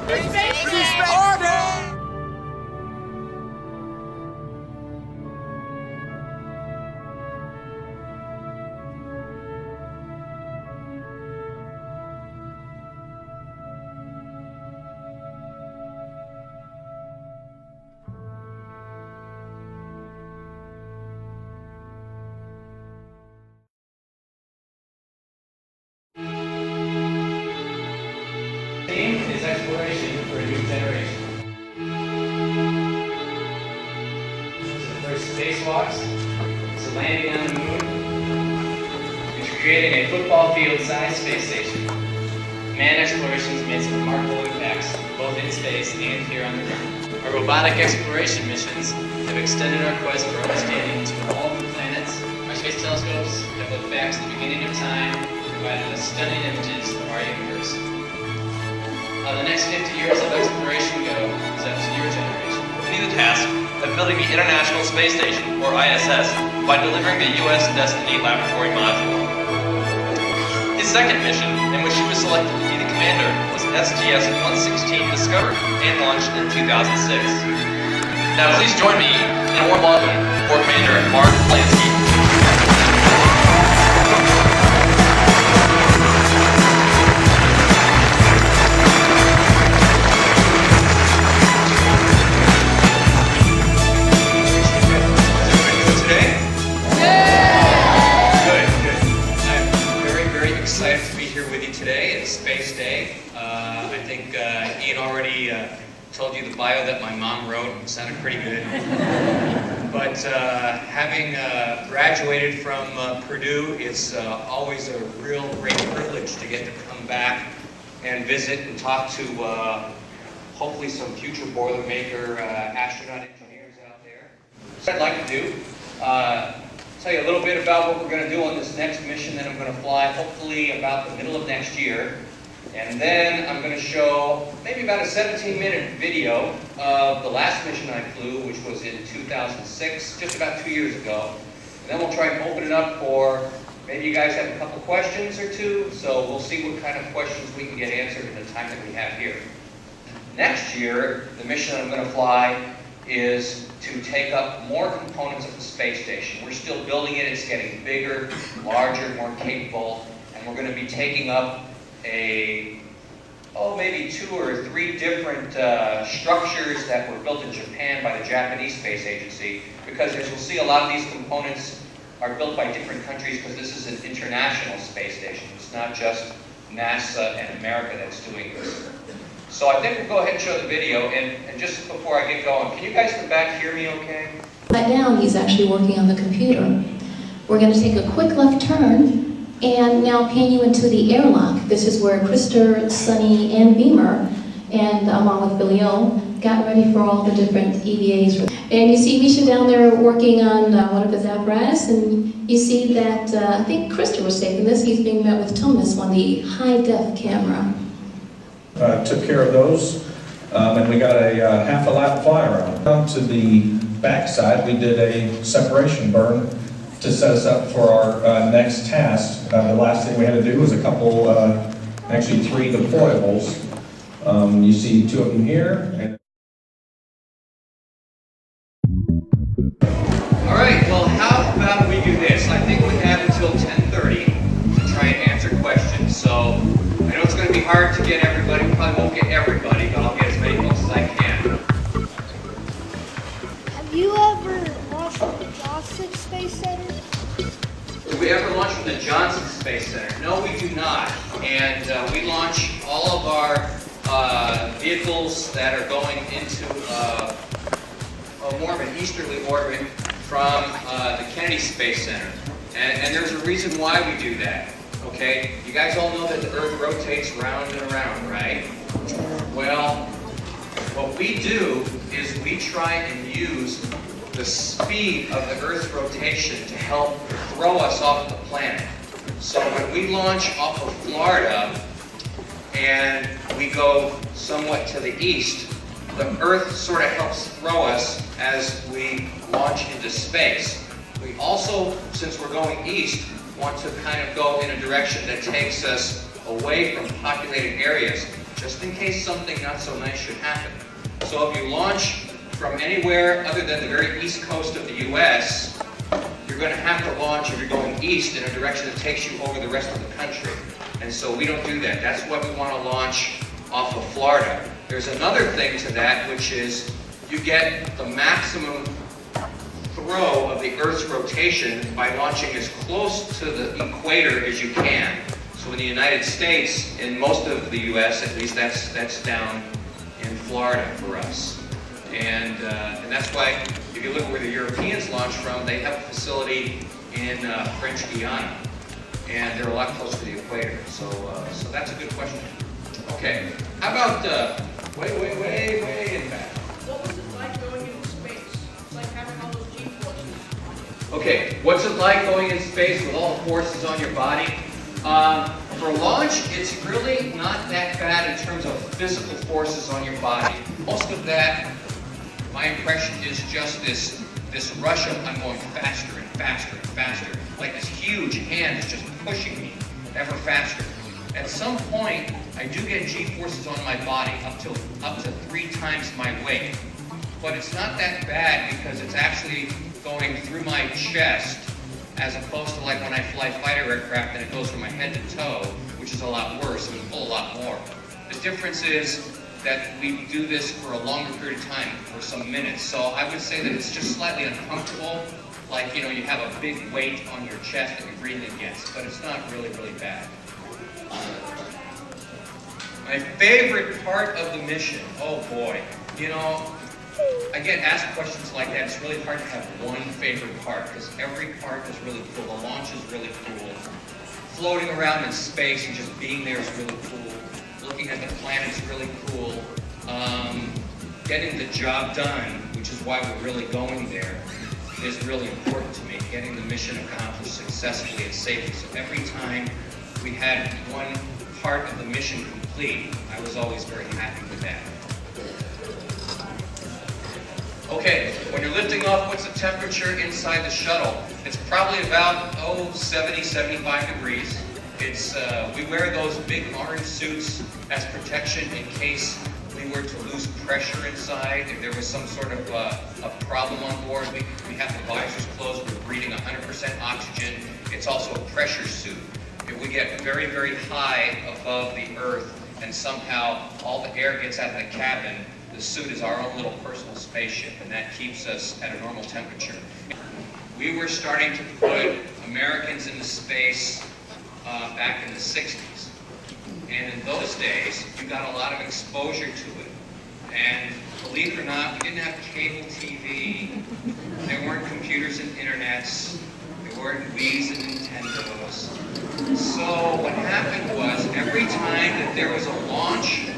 Purdue Space! Order! Theme is exploration for a new generation. So the first spacewalks, it's a landing on the moon, and creating a football field-sized space station. Manned exploration has made some remarkable impacts, both in space and here on the ground. Our robotic exploration missions have extended our quest for understanding to all the planets. Our space telescopes have looked back to the beginning of time and provided us stunning images of our universe. The next 50 years of exploration go is up to your generation. Continue the task of building the International Space Station, or ISS, by delivering the U.S. Destiny Laboratory module. His second mission, in which he was selected to be the commander, was STS-116 discovered and launched in 2006. Now please join me in a warm welcome for Commander Mark Polansky. Excited to be here with you today. It's Space Day. I think Ian already told you the bio that my mom wrote. It sounded pretty good. But having graduated from Purdue, it's always a real great privilege to get to come back and visit and talk to hopefully some future Boilermaker astronaut engineers out there. So I'd like to do tell you a little bit about what we're going to do on this next mission that I'm going to fly, hopefully about the middle of next year. And then I'm going to show maybe about a 17-minute video of the last mission I flew, which was in 2006, just about 2 years ago. And then we'll try and open it up for, maybe you guys have a couple questions or two, so we'll see what kind of questions we can get answered in the time that we have here. Next year, the mission I'm going to fly is to take up more components of the space station. We're still building it. It's getting bigger, larger, more capable, and we're going to be taking up maybe 2 or 3 different structures that were built in Japan by the Japanese Space Agency, because as you'll see, a lot of these components are built by different countries because this is an international space station. It's not just NASA and America that's doing this. So I think we'll go ahead and show the video, and just before I get going, can you guys in the back hear me okay? Right now, he's actually working on the computer. We're going to take a quick left turn and now pan you into the airlock. This is where Krister, Sunny, and Beamer, and along with Billy O, got ready for all the different EVAs. And you see Misha down there working on one of his apparatus, and you see that, I think Krister was taking this, he's being met with Thomas on the high-def camera. Took care of those, and we got a half a lap fly around. Down to the back side, we did a separation burn to set us up for our next task. The last thing we had to do was a couple, actually 3 deployables. You see 2 of them here. All right, well, how about we do this? I think we have until 10:30 to try and answer questions. So I know it's going to be hard to get everybody. We probably won't get everybody, but I'll get as many folks as I can. Have you ever launched from the Johnson Space Center? Do we ever launch from the Johnson Space Center? No, we do not. And we launch all of our vehicles that are going into more of an easterly orbit from the Kennedy Space Center. And there's a reason why we do that. Okay, you guys all know that the Earth rotates round and around, right? Well, what we do is we try and use the speed of the Earth's rotation to help throw us off the planet. So when we launch off of Florida and we go somewhat to the east, the Earth sort of helps throw us as we launch into space. We also, since we're going east, want to kind of go in a direction that takes us away from populated areas, which just in case something not so nice should happen. So if you launch from anywhere other than the very east coast of the US, you're going to have to launch if you're going east in a direction that takes you over the rest of the country. And so we don't do that. That's why we want to launch off of Florida. There's another thing to that, which is you get the maximum throw of the Earth's rotation by launching as close to the equator as you can. So in the United States, in most of the US at least, that's down in Florida for us. And that's why, if you look where the Europeans launch from, they have a facility in French Guiana. And they're a lot closer to the equator. So that's a good question. Okay, how about way in back? What was it like going into space? It's like having all those G-forces. Okay, what's it like going in space with all the forces on your body? For launch, it's really not that bad in terms of physical forces on your body. Most of that, my impression, is just this rush of I'm going faster and faster and faster. Like this huge hand is just pushing me ever faster. At some point, I do get G-forces on my body up to 3 times my weight. But it's not that bad because it's actually going through my chest, as opposed to like when I fly fighter aircraft and it goes from my head to toe, which is a lot worse and pull a lot more. The difference is that we do this for a longer period of time, for some minutes. So I would say that it's just slightly uncomfortable, like, you know, you have a big weight on your chest that you're breathing against, but it's not really, really bad. My favorite part of the mission, oh boy, you know, I get asked questions like that. It's really hard to have one favorite part because every part is really cool. The launch is really cool. Floating around in space and just being there is really cool. Looking at the planet is really cool. Getting the job done, which is why we're really going there, is really important to me. Getting the mission accomplished successfully and safely. So every time we had one part of the mission complete, I was always very happy with that. Okay, when you're lifting off, what's the temperature inside the shuttle? It's probably about, 70, 75 degrees. It's, we wear those big orange suits as protection in case we were to lose pressure inside. If there was some sort of a problem on board, we have the visors closed, we're breathing 100% oxygen. It's also a pressure suit. If we get very, very high above the Earth and somehow all the air gets out of the cabin, the suit is our own little personal spaceship, and that keeps us at a normal temperature. We were starting to put Americans into space back in the 60s. And in those days, you got a lot of exposure to it. And believe it or not, we didn't have cable TV. There weren't computers and internets. There weren't Wii's and Nintendos. So what happened was, every time that there was a launch,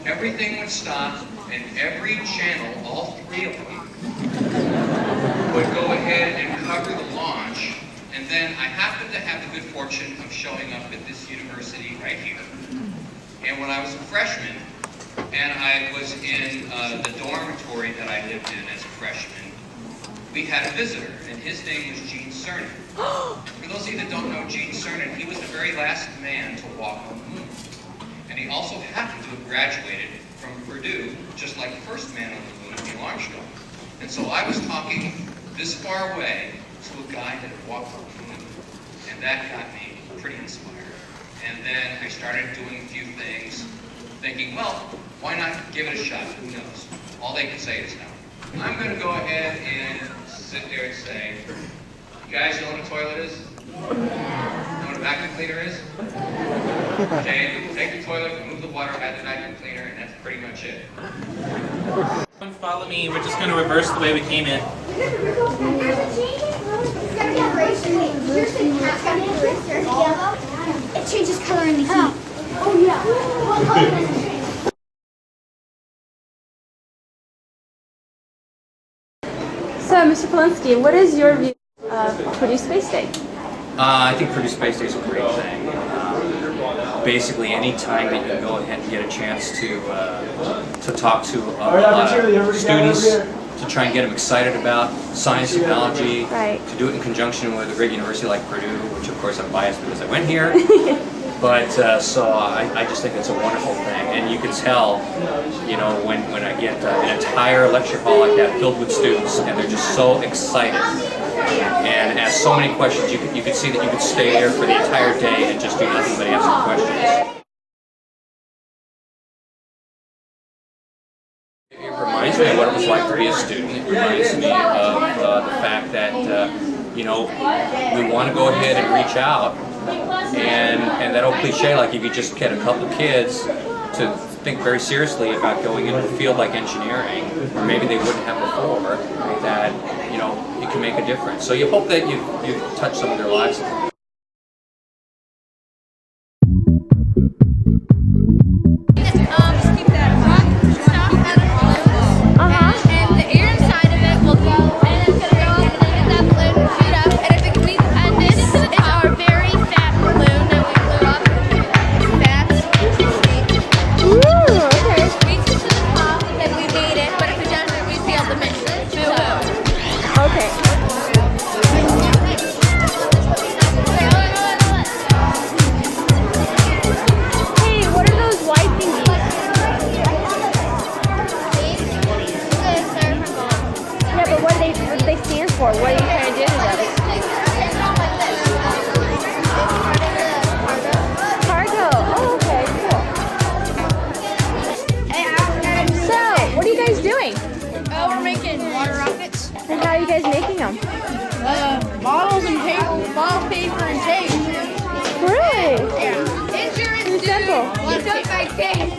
everything would stop, and every channel, all 3 of them, would go ahead and cover the launch. And then I happened to have the good fortune of showing up at this university right here. And when I was a freshman, and I was in the dormitory that I lived in as a freshman, we had a visitor, and his name was Gene Cernan. For those of you that don't know Gene Cernan, he was the very last man to walk on the moon. And he also happened to have graduated from Purdue, just like the first man on the moon, Neil Armstrong. And so I was talking this far away to a guy that had walked on the moon, and that got me pretty inspired. And then I started doing a few things, thinking, well, why not give it a shot? Who knows? All they can say is no. I'm going to go ahead and sit there and say, you guys know what a toilet is? Know what a vacuum cleaner is? Okay, take the toilet, remove the water, add the vacuum cleaner, and that's pretty much it. Don't follow me, we're just going to reverse the way we came in. It changes color in the heat. Oh yeah. What color does it change? So, Mr. Polansky, what is your view of Purdue Space Day? I think Purdue Space Day is a great thing. Basically, any time that you can go ahead and get a chance to talk to a lot of students, to try and get them excited about science, technology, Right. to do it in conjunction with a great university like Purdue, which of course I'm biased because I went here. But so I just think it's a wonderful thing, and you can tell, you know, when I get an entire lecture hall like that filled with students, and they're just so excited and ask so many questions. You could see that you could stay there for the entire day and just do nothing but answer questions. It reminds me of what it was like to be a student. It reminds me of the fact that you know, we want to go ahead and reach out. And that old cliche, like if you just get a couple kids to think very seriously about going into a field like engineering, or maybe they wouldn't have before, that, you know, you can make a difference. So you hope that you touch some of their lives. What are you trying to do to them? Cargo. Oh, okay, cool. So, what are you guys doing? We're making water rockets. And how are you guys making them? Bottles and paper, bottle paper and tape. Really? Yeah. Insurance Too simple. What's up, my tape?